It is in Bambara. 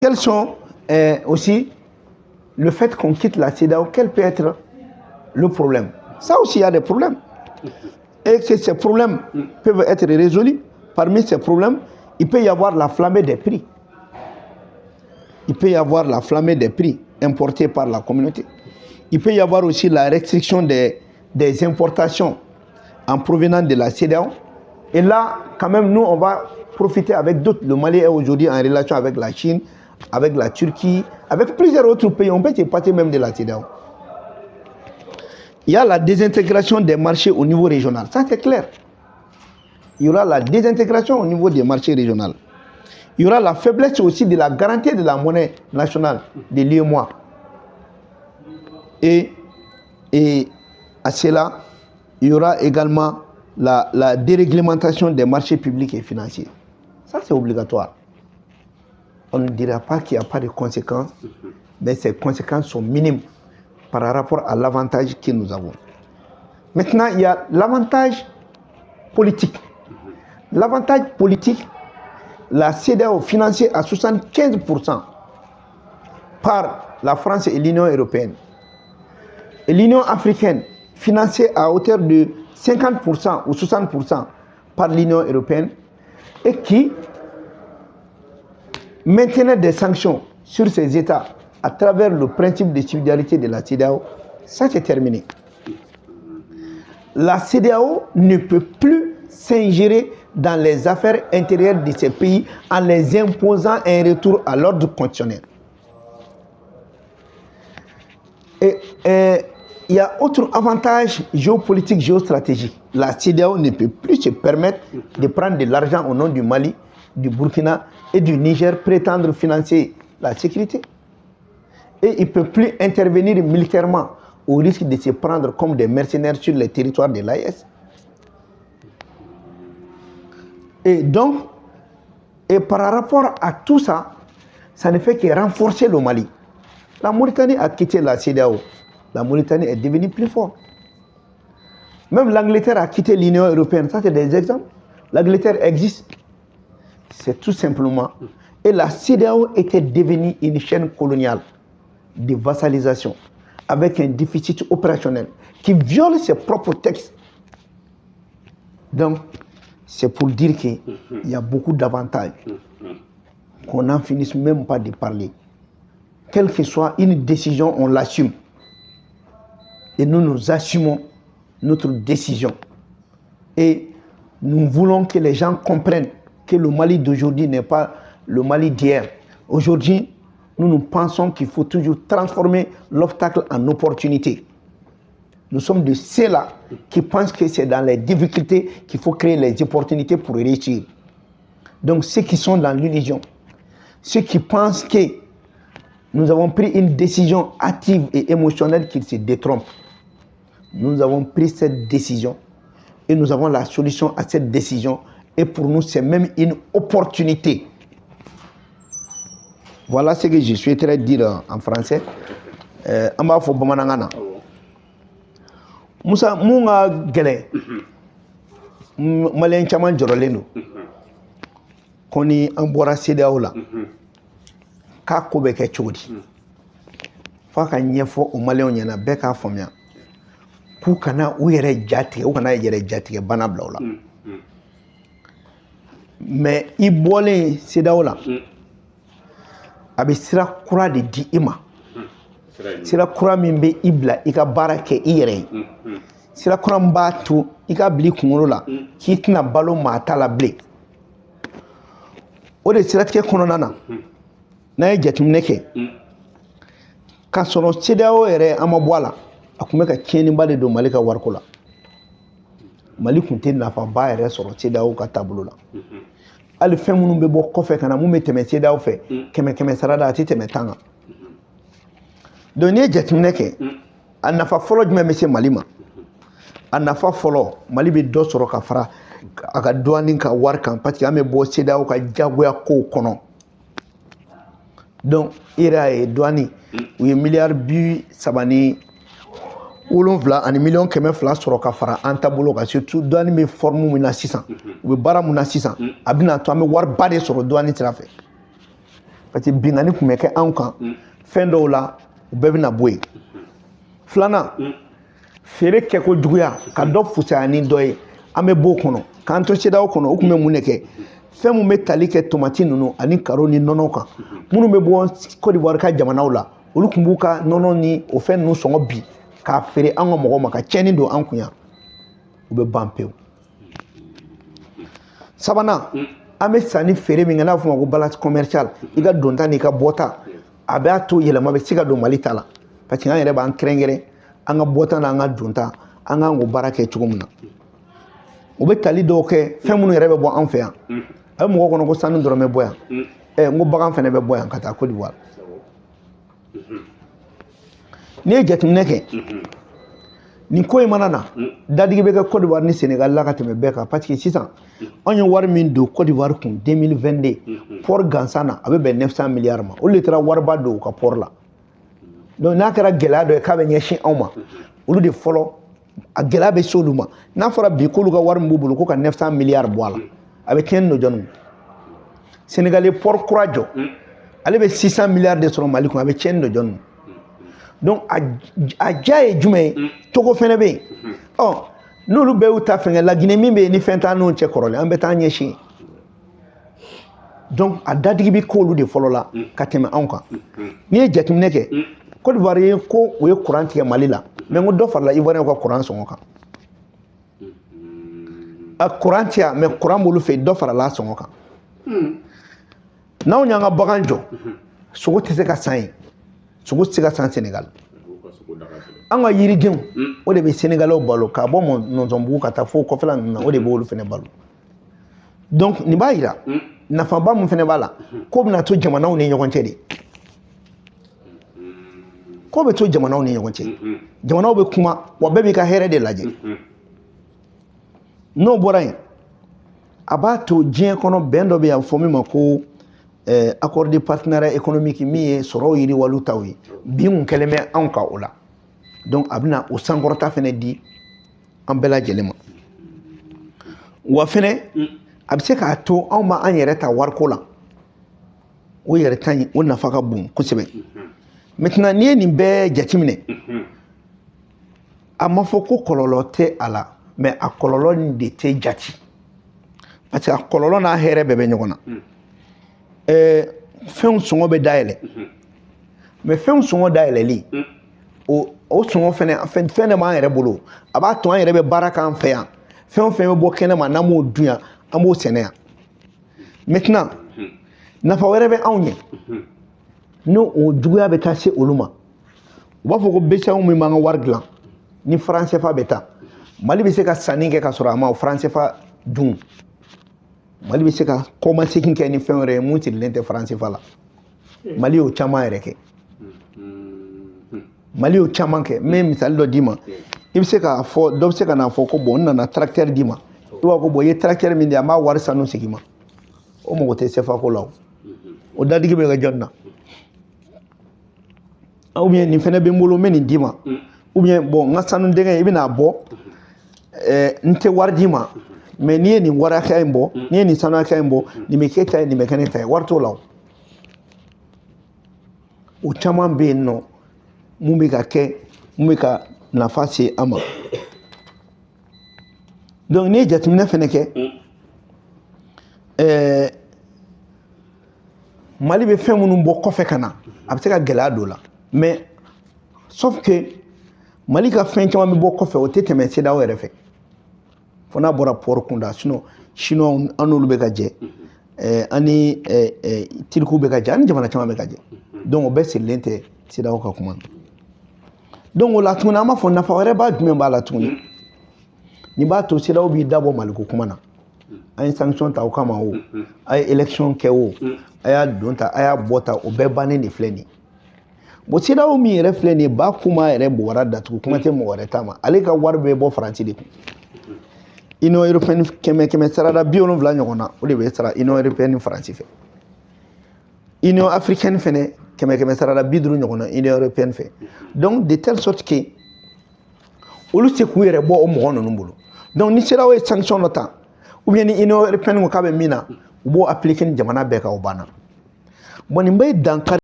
Quels sont aussi le fait qu'on quitte la CEDEAO, quel peut être le problème? Ça aussi, il y a des problèmes. Et que ces problèmes peuvent être résolus. Parmi ces problèmes, il peut y avoir la flambée des prix. Il peut y avoir la flambée des prix importés par la communauté. Il peut y avoir aussi la restriction des importations en provenance de la CEDEAO. Et là, quand même, nous, on va profiter avec d'autres. Le Mali est aujourd'hui en relation avec la Chine, avec la Turquie, avec plusieurs autres pays. On peut se passer même de la CEDEAO. Il y a la désintégration des marchés au niveau régional. Ça, c'est clair. Il y aura la désintégration au niveau des marchés régionaux. Il y aura la faiblesse aussi de la garantie de la monnaie nationale de l'UEMOA. Et à cela, il y aura également la déréglementation des marchés publics et financiers. Ça, c'est obligatoire. On ne dira pas qu'il n'y a pas de conséquences, mais ces conséquences sont minimes par rapport à l'avantage que nous avons. Maintenant, il y a l'avantage politique. L'avantage politique, la CEDEAO financée à 75% par la France et l'Union européenne. Et l'Union africaine financée à hauteur de 50% ou 60% par l'Union européenne et qui maintenait des sanctions sur ces États à travers le principe de solidarité de la CEDEAO, ça c'est terminé. La CEDEAO ne peut plus s'ingérer dans les affaires intérieures de ces pays en les imposant un retour à l'ordre constitutionnel. Et il y a autre avantage géopolitique, géostratégique. La CEDEAO ne peut plus se permettre de prendre de l'argent au nom du Mali, du Burkina et du Niger, prétendre financer la sécurité. Et il ne peut plus intervenir militairement au risque de se prendre comme des mercenaires sur les territoires de l'AES. Et donc, par rapport à tout ça, ça ne fait que renforcer le Mali. La Mauritanie a quitté la CEDEAO. La Mauritanie est devenue plus forte. Même l'Angleterre a quitté l'Union européenne. Ça, c'est des exemples. L'Angleterre existe. C'est tout simplement. Et la CEDEAO était devenue une chaîne coloniale de vassalisation avec un déficit opérationnel qui viole ses propres textes. Donc, c'est pour dire qu'il y a beaucoup d'avantages, qu'on n'en finisse même pas de parler. Quelle que soit une décision, on l'assume. Et nous assumons notre décision. Et nous voulons que les gens comprennent que le Mali d'aujourd'hui n'est pas le Mali d'hier. Aujourd'hui, nous pensons qu'il faut toujours transformer l'obstacle en opportunité. Nous sommes de ceux-là qui pensent que c'est dans les difficultés qu'il faut créer les opportunités pour réussir. Donc ceux qui sont dans l'illusion, ceux qui pensent que nous avons pris une décision hâtive et émotionnelle, qu'ils se détrompent. Nous avons pris cette décision et nous avons la solution à cette décision. Et pour nous, c'est même une opportunité. Voilà ce que je souhaiterais dire en français. Ambafo Bamanangana. Moussa Mounga Gele. Malien Chaman Joroleno. Koni Ambora Sedaola. Kako beke chodi. Faka nyefo o Malien yana beka fomya. Ku kana uyere jati, u kana yere jati ke bana blawla. Mais i bolé Sedaola. Abi sira kura de di ima. Sira kura min be ibla ika barake ire. Sira kura mbatu ika bli kunkolo la ki tina balo mata la ble. O de sira tike kono nana. Na ye jateminɛ kɛ. Ka sɔrɔ CEDEAO yɛrɛ an ma bɔ a la. A kun bɛ ka tiɲɛniba de don Mali ka wariko la. Mali kun tɛ nafaba yɛrɛ sɔrɔ CEDEAO ka taabolo la. Hali fɛn minnu bɛ bɔ kɔfɛ ka na mun bɛ tɛmɛ CEDEAO fɛ kɛmɛ sarada a tɛ tɛmɛ 10 kan. Donc n'i ye jateminɛ kɛ a nafa fɔlɔ jumɛn bɛ se Mali ma? A nafa fɔlɔ Mali bɛ dɔ sɔrɔ ka fara a ka douane ka wari kan parce que an bɛ bɔ CEDEAO ka jagoya kow kɔnɔ. Donc i yɛrɛ y'a ye douane u ye miliyari 37 ani miliyɔn 200 sɔrɔ ka fara an taabolo kan surtout douane bɛ forme min na sisan u bɛ baara min na sisan a bɛna to an bɛ wari ba de sɔrɔ douane sira fɛ. parce que bingani kun bɛ kɛ anw kan fɛn dɔw la u bɛɛ bɛna bɔ yen filanan feere kɛko juguya ka dɔ fusaya ni dɔ ye an bɛ bɔ o kɔnɔ k'an to CEDEAO kɔnɔ u kun bɛ mun de kɛ fɛn mun bɛ tali kɛ tomati ninnu ani karo ni nɔnɔ kan minnu bɛ bɔ Côte d'Ivoire ka jamanaw la olu kun b'u ka nɔnɔ ni o fɛn ninnu sɔngɔ bi k'a feere an ka mɔgɔw ma ka tiɲɛni don an kun yan u bɛ ban pewu sabanan an bɛ sanni feere min kɛ n'a bɛ f'o ma ko balance commercial i ka donta n'i ka bɔta a b'a to yɛlɛma bɛ se ka don Mali ta la parce que an yɛrɛ b'an kɛrɛnkɛrɛn an ka bɔta n'an ka donta an kan k'o baara kɛ cogo min na u bɛ tali dɔw kɛ fɛn minnu yɛrɛ bɛ bɔ an fɛ yan a bɛ mɔgɔ kɔnɔ ko sanu dɔrɔn bɛ bɔ yan n ko bagan fana bɛ bɔ yan ka taa Côte d'Ivoire n'i ye jateminɛ kɛ nin ko in mana na dadigi bɛ kɛ Côte d'Ivoire ni Sénégal la ka tɛmɛ bɛɛ kan parce que sisan anw ye wari min don Côte d'Ivoire kun 2022 port gansan na a bɛ bɛn 900 milliards ma olu de taara wariba don u ka port la donc n'a kɛra gɛlɛya dɔ ye k'a bɛ ɲɛsin anw ma olu de fɔlɔ a gɛlɛya bɛ se olu ma n'a fɔra bi k'olu ka wari min b'u bolo ko ka 900 milliards bɔ a la a bɛ tiɲɛni don jɔnni Sénégal ye port kura jɔ ale bɛ 600 milliards de sɔrɔ Mali kun a bɛ tiɲɛni don jɔnni donc a diya ye jumɛn ye cogo fɛnɛ bɛ yen n'olu bɛɛ y'u ta fɛngɛ Laginɛ min bɛ yen ni fɛn t'an n'u cɛ kɔrɔlen an bɛ taa ɲɛsin donc a dadigi bɛ k'olu de fɔlɔ la ka tɛmɛ anw kan n'i ye jateminɛ kɛ Côte d'Ivoire ye ko u ye courant tigɛ Mali la mais n ko dɔ farala Ivoirien ka courant sɔngɔ kan a courant tɛ yan mais courant b'olu fɛ yen dɔ farala a sɔngɔ kan n'anw y'an ka bagan jɔ sogo tɛ se ka san yen sogo tɛ se ka san Sénégal an ka yiridenw o de bɛ Sénégalais balo k'a bɔ Nɔnsɔnbugu ka taa fo kɔfɛla ninnu na o de b'olu fɛnɛ balo donc nin b'a yira nafaba mun fɛnɛ b'a la ko bɛna to jamanaw ni ɲɔgɔn cɛ de ko bɛ to jamanaw ni ɲɔgɔn cɛ jamanaw bɛ kuma wa bɛɛ b'i ka hɛrɛ de lajɛ n'o bɔra yen a b'a to diɲɛ kɔnɔ bɛn dɔ bɛ yan fɔ min ma ko accord de partenariat économique min ye sɔrɔw yiriwaliw taw ye bi mun kɛlen bɛ anw kan o la donc a bɛna o sankɔrɔta fɛnɛ di an bɛɛ lajɛlen ma wa fɛnɛ a bɛ se k'a to anw ma an yɛrɛ ta wariko la o yɛrɛ ta in o nafa ka bon kosɛbɛ maintenant n'i ye nin bɛɛ jateminɛ a ma fɔ ko kɔlɔlɔ tɛ a la mais a kɔlɔlɔ de tɛ jate parce que a kɔlɔlɔ n'a hɛrɛ bɛɛ bɛ ɲɔgɔn na fɛnw sɔngɔ bɛ dayɛlɛ mais fɛnw sɔngɔ dayɛlɛli o sɔngɔ fɛnɛ fɛn de b'an yɛrɛ bolo a b'a to an yɛrɛ bɛ baara k'an fɛ yan fɛn o fɛn bɛ bɔ kɛnɛma n'an b'o dun yan an b'o sɛnɛ yan maintenant nafa wɛrɛ bɛ anw ɲɛ n'o o juguya bɛ taa se olu ma u b'a fɔ ko BCEAO min b'an ka wari dilan ni franc CFA bɛ taa Mali bɛ se ka sanni kɛ ka sɔrɔ a ma o franc CFA dun Mali bɛ se ka kɔmasegin kɛ ni fɛn wɛrɛ ye mun sirilen tɛ franc CFA la Mali y'o caman yɛrɛ kɛ Mali y'o caman kɛ n bɛ misali dɔ d'i ma i bɛ se k'a fɔ dɔ bɛ se ka n'a fɔ ko bon n nana tracteur d'i ma i b'a fɔ ko bon i ye tracteur min di an b'a wari sanu segin ma o mago tɛ CFA ko la o dadigi bɛ kɛ jɔnni na ou bien nin fɛnɛ bɛ n bolo n bɛ nin d'i ma ou bien bon n ka sanu dengɛ i bɛn'a bɔ n tɛ wari d'i ma mais n'i ye nin wari hakɛya in bɔ n'i ye nin sanu hakɛya in bɔ nin bɛ k'e ta ye nin bɛ kɛ ne ta ye wari t'o la o caman bɛ yen nɔ mun bɛ ka kɛ mun bɛ ka nafa se an ma donc n'i ye jateminɛ fɛnɛ kɛ Mali bɛ fɛn minnu bɔ kɔfɛ ka na a bɛ se ka gɛlɛya don la mais sauf que Mali ka fɛn caman bɛ bɔ kɔfɛ o tɛ tɛmɛ CEDEAO yɛrɛ fɛ fo n'a bɔra port kunda sinon chinois an n'olu bɛ ka jɛ an ni tirikiw bɛ ka jɛ an ni jamana caman bɛ ka jɛ donc o bɛɛ sirilen tɛ CEDEAO ka kuma na donc o la tuguni an b'a fɔ nafa wɛrɛ b'a jumɛn b'a la tuguni nin b'a to CEDEAO b'i dabɔ Maliko kuma na an ye sanction ta o kama o a ye élection kɛ o a y'a don ta a y'a bɔ ta o bɛɛ bannen de filɛ nin ye bon CEDEAO min yɛrɛ filɛ nin ye ba kuma yɛrɛ bɔgɔra datugu kuma tɛ mɔgɔ wɛrɛ ta ma ale ka wari bɛ bɔ Faransi de kun Union européenne kɛmɛ sarada 70 ɲɔgɔn na o de bɛ sara Union européenne ni Faransi fɛ Union africaine fɛnɛ kɛmɛ sarada 50 ɲɔgɔn na Union européenne fɛ donc de telle sorte que olu se k'u yɛrɛ bɔ o mɔgɔ ninnu bolo donc ni CEDEAO ye sanction dɔ ta ou bien ni Union européenne ko k'a bɛ min na u b'o appliquer ni jamana bɛɛ kan o banna Bon, nin bɛ dankari